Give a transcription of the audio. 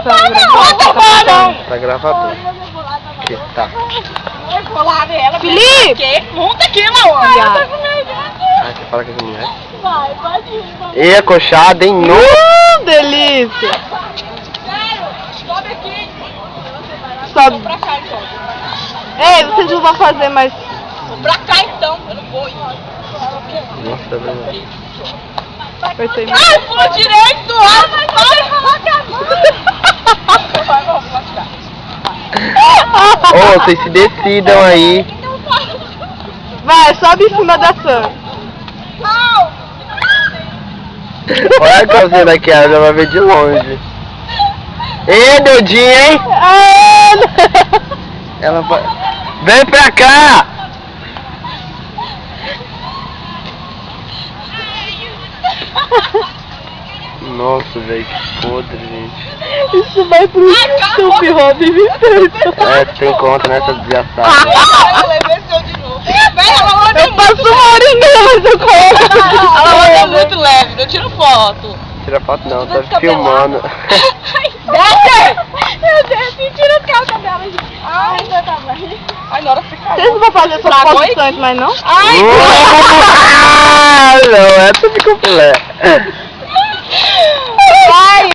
Tá gravador. Aqui, tá. Vou lá ver ela. Felipe! Monta aqui, mano. Ah, você fala com essa mulher? Vai, pode ir. E acochada, hein? Delícia! Sério, sobe aqui. Sobe. Vou pra cá então. Ei, vocês não vão fazer mais... Vou pra cá então, eu não vou ir. Nossa, velho. Vai ser Ai, pulo direito! Ah, vai Ô, vocês se decidam aí. Vai, sobe em cima da Sam. Não! Olha a calcinha daqui, ela já vai ver de longe. Ê, dedinho, hein? Ela vai... Vem pra cá! Nossa, velho, que podre, gente. Isso vai pro Stupid Hobby, É, tem conta nessa desgraçada. Ela levou seu de novo. Ela anda Eu passo uma hora e meia, mas eu coloco. Ela anda muito leve, eu tiro foto. Tira foto não, tá filmando. Desce! Eu desço e tiro o calça dela. Ai, meu tamanho. Ai, na hora você caiu. Vocês não vão fazer essas posições mais não? Ai, Não, essa ficou filé.